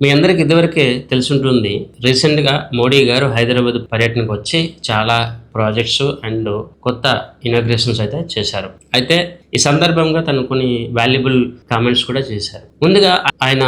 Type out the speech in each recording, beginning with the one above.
మీ అందరికి ఇదివరకే తెలుసుంటుంది. రీసెంట్‌గా మోడీ గారు హైదరాబాద్ పర్యటనకు వచ్చి చాలా ప్రాజెక్ట్స్ అండ్ కొత్త ఇనాగ్రేషన్స్ అయితే చేశారు. అయితే ఈ సందర్భంగా తను కొన్ని వాల్యుబుల్ కామెంట్స్ కూడా చేశారు. ముందుగా ఆయన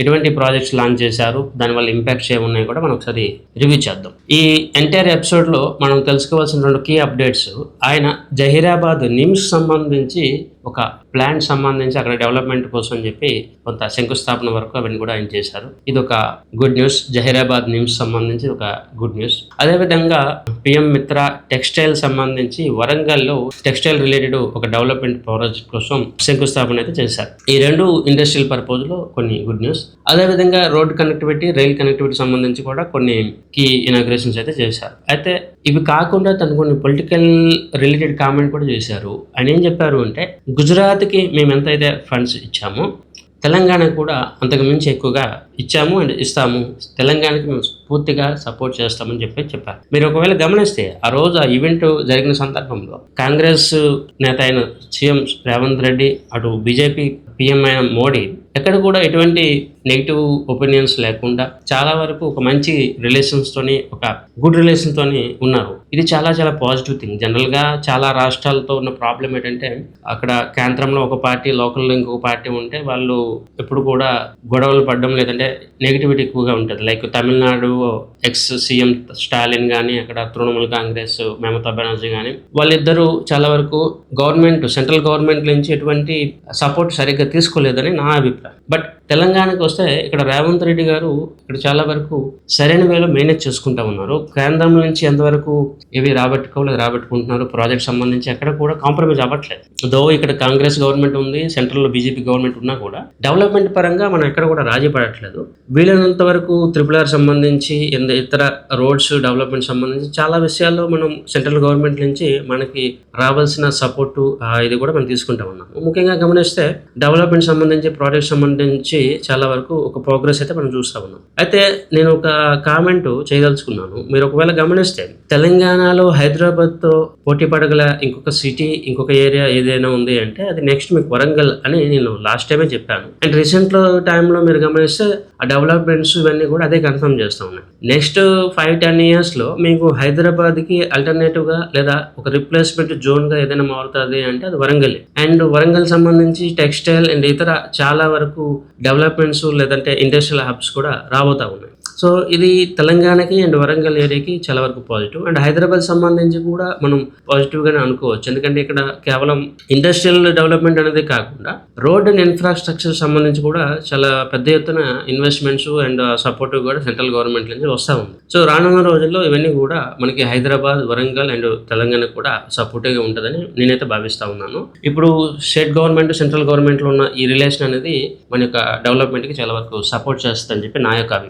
ఎటువంటి ప్రాజెక్ట్స్ లాంచ్ చేశారు, దానివల్ల ఇంపాక్ట్స్ ఏమున్నాయో కూడా మనం ఒకసారి రివ్యూ చేద్దాం. ఈ ఎంటైర్ ఎపిసోడ్లో మనం తెలుసుకోవాల్సిన 2 కీ అప్డేట్స్. ఆయన జహీరాబాద్ నిమ్స్ సంబంధించి ఒక ప్లాంట్ సంబంధించి అక్కడ డెవలప్మెంట్ కోసం అని చెప్పి కొంత శంకుస్థాపన వరకు అవన్నీ కూడా ఆయన చేశారు. ఇది ఒక గుడ్ న్యూస్. జహీరాబాద్ నిమ్స్ సంబంధించి ఒక గుడ్ న్యూస్. అదేవిధంగా పిఎం మిత్ర టెక్స్టైల్ సంబంధించి వరంగల్లో టెక్స్టైల్ రిలేటెడ్ ఒక డెవలప్మెంట్ ప్రాజెక్ట్ కోసం శంకుస్థాపన అయితే చేశారు. ఈ 2 ఇండస్ట్రియల్ పర్పస్ లో కొన్ని గుడ్ న్యూస్. అదేవిధంగా రోడ్ కనెక్టివిటీ, రైల్ కనెక్టివిటీ సంబంధించి కూడా కొన్ని కీ ఇనాగ్రేషన్స్ అయితే చేశారు. అయితే ఇవి కాకుండా తను కొన్ని పొలిటికల్ రిలేటెడ్ కామెంట్ కూడా చేశారు. ఆయన ఏం చెప్పారు అంటే, గుజరాత్కి మేము ఎంతైతే ఫండ్స్ ఇచ్చామో తెలంగాణకు కూడా అంతకు మించి ఎక్కువగా ఇచ్చాము అండ్ ఇస్తాము, తెలంగాణకి మేము పూర్తిగా సపోర్ట్ చేస్తామని చెప్పారు. మీరు ఒకవేళ గమనిస్తే ఆ రోజు ఆ ఈవెంట్ జరిగిన సందర్భంలో కాంగ్రెస్ నేత అయిన సీఎం రేవంత్ రెడ్డి, అటు బీజేపీ పీఎం అయిన మోడీ ఎక్కడ కూడా ఎటువంటి నెగిటివ్ ఒపీనియన్స్ లేకుండా చాలా వరకు ఒక మంచి రిలేషన్స్తోని, ఒక గుడ్ రిలేషన్తోని ఉన్నారు. ఇది చాలా చాలా పాజిటివ్ థింగ్. జనరల్గా చాలా రాష్ట్రాలతో ఉన్న ప్రాబ్లం ఏంటంటే, అక్కడ కేంద్రంలో ఒక పార్టీ, లోకల్లో ఇంకొక పార్టీ ఉంటే వాళ్ళు ఎప్పుడు కూడా గొడవలు పడడం, లేదంటే నెగిటివిటీ ఎక్కువగా ఉంటుంది. Like Tamil Nadu ex CM Stalin కానీ, అక్కడ తృణమూల్ కాంగ్రెస్ మమతా బెనర్జీ కానీ, వాళ్ళిద్దరూ చాలా వరకు గవర్నమెంట్, సెంట్రల్ గవర్నమెంట్ నుంచి ఎటువంటి సపోర్ట్ సరిగ్గా తీసుకోలేదని నా అభిప్రాయం. బట్ తెలంగాణకు వస్తే ఇక్కడ రేవంత్ రెడ్డి గారు ఇక్కడ చాలా వరకు సరైన వేలో మేనేజ్ చేసుకుంటా ఉన్నారు. కేంద్రం నుంచి ఎంతవరకు ఇవి రాబట్టుకుంటున్నారు, ప్రాజెక్ట్ సంబంధించి ఎక్కడ కూడా కాంప్రమైజ్ అవ్వట్లేదు. దో ఇక్కడ కాంగ్రెస్ గవర్నమెంట్ ఉంది, సెంట్రల్లో బీజేపీ గవర్నమెంట్ ఉన్నా కూడా డెవలప్మెంట్ పరంగా మనం ఎక్కడ కూడా రాజీ పడట్లేదు. వీలైనంత వరకు RRR సంబంధించి, ఇతర రోడ్స్ డెవలప్మెంట్ సంబంధించి చాలా విషయాల్లో మనం సెంట్రల్ గవర్నమెంట్ నుంచి మనకి రావాల్సిన సపోర్టు ఇది కూడా మనం తీసుకుంటా ఉన్నాము. ముఖ్యంగా గమనిస్తే డెవలప్మెంట్ సంబంధించి, ప్రాజెక్ట్ సంబంధించి చాలా వరకు ఒక ప్రోగ్రెస్ అయితే మనం చూస్తూ ఉన్నాం. అయితే నేను ఒక కామెంట్ చేయదలుచుకున్నాను. మీరు ఒకవేళ గమనిస్తే తెలంగాణలో హైదరాబాద్తో పోటీ పడగల ఇంకొక సిటీ, ఇంకొక ఏరియా ఏదైనా ఉంది అంటే అది నెక్స్ట్ మీకు వరంగల్ అని నేను లాస్ట్ టైమే చెప్పాను. అండ్ రీసెంట్ టైంలో మీరు గమనిస్తే ఆ డెవలప్మెంట్స్ ఇవన్నీ కూడా అదే కన్ఫర్మ్ చేస్తూ ఉన్నాయి. నెక్స్ట్ 5-10 yearsలో మీకు హైదరాబాద్కి అల్టర్నేటివ్గా లేదా ఒక రిప్లేస్మెంట్ జోన్గా ఏదైనా మారుతుంది అంటే అది వరంగల్. అండ్ వరంగల్ సంబంధించి టెక్స్టైల్ అండ్ ఇతర చాలా వరకు డెవలప్మెంట్స్ లేదంటే ఇండస్ట్రియల్ హబ్స్ కూడా రాబోతా ఉన్నాయి. సో ఇది తెలంగాణకి అండ్ వరంగల్ ఏరియాకి చాలా వరకు పాజిటివ్. అండ్ హైదరాబాద్ సంబంధించి కూడా మనం పాజిటివ్గానే అనుకోవచ్చు. ఎందుకంటే ఇక్కడ కేవలం ఇండస్ట్రియల్ డెవలప్మెంట్ అనేది కాకుండా రోడ్ అండ్ ఇన్ఫ్రాస్ట్రక్చర్ సంబంధించి కూడా చాలా పెద్ద ఎత్తున ఇన్వెస్ట్మెంట్స్ అండ్ సపోర్ట్ కూడా సెంట్రల్ గవర్నమెంట్ నుంచి వస్తూ ఉంది. సో రానున్న రోజుల్లో ఇవన్నీ కూడా మనకి హైదరాబాద్, వరంగల్ అండ్ తెలంగాణకు కూడా సపోర్టివ్గా ఉంటుందని నేనైతే భావిస్తూ ఉన్నాను. ఇప్పుడు స్టేట్ గవర్నమెంట్, సెంట్రల్ గవర్నమెంట్లో ఉన్న ఈ రిలేషన్ అనేది మన యొక్క డెవలప్మెంట్కి చాలా వరకు సపోర్ట్ చేస్తుందని చెప్పి నా యొక్క